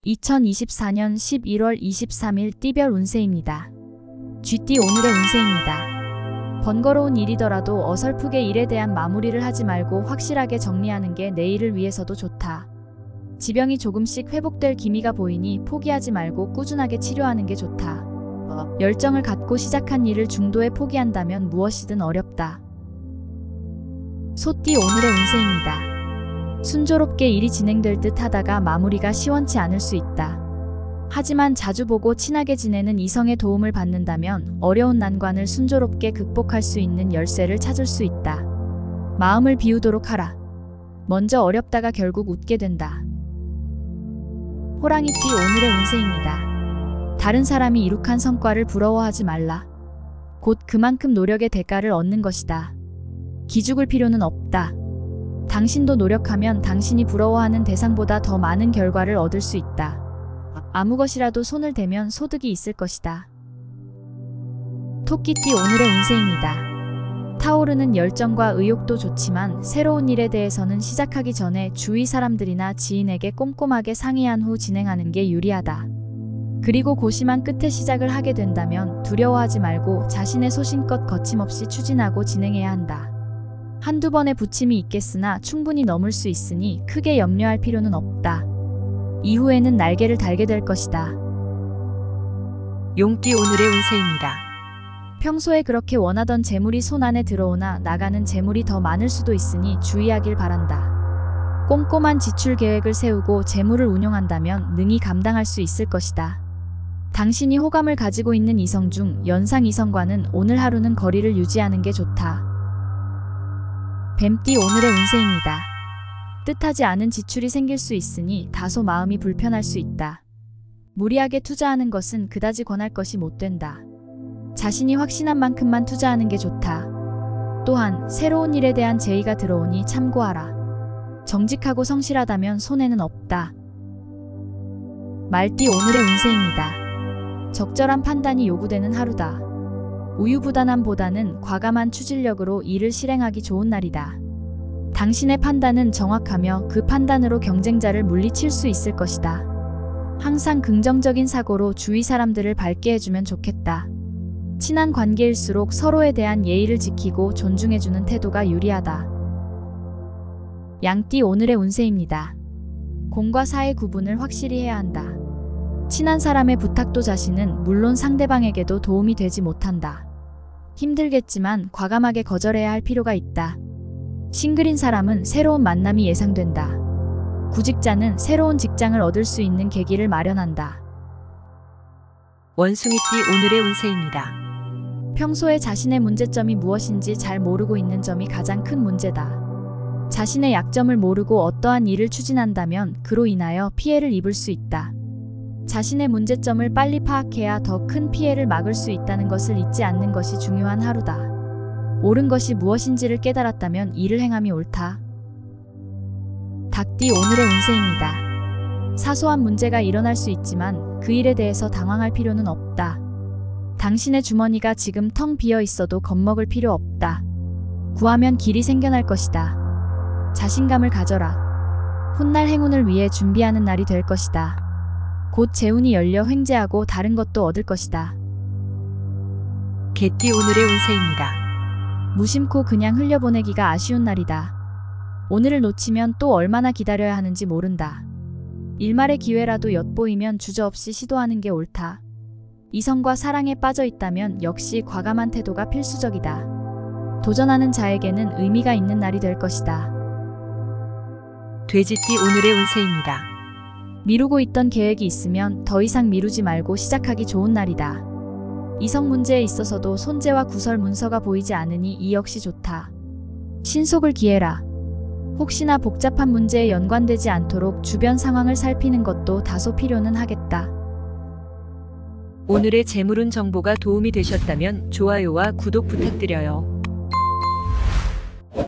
2024년 11월 23일 띠별 운세입니다. 쥐띠 오늘의 운세입니다. 번거로운 일이더라도 어설프게 일에 대한 마무리를 하지 말고 확실하게 정리하는 게 내일을 위해서도 좋다. 지병이 조금씩 회복될 기미가 보이니 포기하지 말고 꾸준하게 치료하는 게 좋다. 열정을 갖고 시작한 일을 중도에 포기한다면 무엇이든 어렵다. 소띠 오늘의 운세입니다. 순조롭게 일이 진행될 듯 하다가 마무리가 시원치 않을 수 있다. 하지만 자주 보고 친하게 지내는 이성의 도움을 받는다면 어려운 난관을 순조롭게 극복할 수 있는 열쇠를 찾을 수 있다. 마음을 비우도록 하라. 먼저 어렵다가 결국 웃게 된다. 호랑이띠 오늘의 운세입니다. 다른 사람이 이룩한 성과를 부러워하지 말라. 곧 그만큼 노력의 대가를 얻는 것이다. 기죽을 필요는 없다. 당신도 노력하면 당신이 부러워하는 대상보다 더 많은 결과를 얻을 수 있다. 아무 것이라도 손을 대면 소득이 있을 것이다. 토끼띠 오늘의 운세입니다. 타오르는 열정과 의욕도 좋지만 새로운 일에 대해서는 시작하기 전에 주위 사람들이나 지인에게 꼼꼼하게 상의한 후 진행하는 게 유리하다. 그리고 고심한 끝에 시작을 하게 된다면 두려워하지 말고 자신의 소신껏 거침없이 추진하고 진행해야 한다. 한두 번의 부침이 있겠으나 충분히 넘을 수 있으니 크게 염려할 필요는 없다. 이후에는 날개를 달게 될 것이다. 용띠 오늘의 운세입니다. 평소에 그렇게 원하던 재물이 손 안에 들어오나 나가는 재물이 더 많을 수도 있으니 주의하길 바란다. 꼼꼼한 지출 계획을 세우고 재물을 운용한다면 능히 감당할 수 있을 것이다. 당신이 호감을 가지고 있는 이성 중 연상 이성과는 오늘 하루는 거리를 유지하는 게 좋다. 뱀띠 오늘의 운세입니다. 뜻하지 않은 지출이 생길 수 있으니 다소 마음이 불편할 수 있다. 무리하게 투자하는 것은 그다지 권할 것이 못 된다. 자신이 확신한 만큼만 투자하는 게 좋다. 또한 새로운 일에 대한 제의가 들어오니 참고하라. 정직하고 성실하다면 손해는 없다. 말띠 오늘의 운세입니다. 적절한 판단이 요구되는 하루다. 우유부단함보다는 과감한 추진력으로 일을 실행하기 좋은 날이다. 당신의 판단은 정확하며 그 판단으로 경쟁자를 물리칠 수 있을 것이다. 항상 긍정적인 사고로 주위 사람들을 밝게 해주면 좋겠다. 친한 관계일수록 서로에 대한 예의를 지키고 존중해주는 태도가 유리하다. 양띠 오늘의 운세입니다. 공과 사의 구분을 확실히 해야 한다. 친한 사람의 부탁도 자신은 물론 상대방에게도 도움이 되지 못한다. 힘들겠지만 과감하게 거절해야 할 필요가 있다. 싱글인 사람은 새로운 만남이 예상된다. 구직자는 새로운 직장을 얻을 수 있는 계기를 마련한다. 원숭이띠 오늘의 운세입니다. 평소에 자신의 문제점이 무엇인지 잘 모르고 있는 점이 가장 큰 문제다. 자신의 약점을 모르고 어떠한 일을 추진한다면 그로 인하여 피해를 입을 수 있다. 자신의 문제점을 빨리 파악해야 더 큰 피해를 막을 수 있다는 것을 잊지 않는 것이 중요한 하루다. 옳은 것이 무엇인지를 깨달았다면 이를 행함이 옳다. 닭띠 오늘의 운세입니다. 사소한 문제가 일어날 수 있지만 그 일에 대해서 당황할 필요는 없다. 당신의 주머니가 지금 텅 비어 있어도 겁먹을 필요 없다. 구하면 길이 생겨날 것이다. 자신감을 가져라. 훗날 행운을 위해 준비하는 날이 될 것이다. 곧 재운이 열려 횡재하고 다른 것도 얻을 것이다. 개띠 오늘의 운세입니다. 무심코 그냥 흘려보내기가 아쉬운 날이다. 오늘을 놓치면 또 얼마나 기다려야 하는지 모른다. 일말의 기회라도 엿보이면 주저없이 시도하는 게 옳다. 이성과 사랑에 빠져 있다면 역시 과감한 태도가 필수적이다. 도전하는 자에게는 의미가 있는 날이 될 것이다. 돼지띠 오늘의 운세입니다. 미루고 있던 계획이 있으면 더 이상 미루지 말고 시작하기 좋은 날이다. 이성 문제에 있어서도 손재와 구설 문서가 보이지 않으니 이 역시 좋다. 신속을 기해라. 혹시나 복잡한 문제에 연관되지 않도록 주변 상황을 살피는 것도 다소 필요는 하겠다. 오늘의 재물운 정보가 도움이 되셨다면 좋아요와 구독 부탁드려요.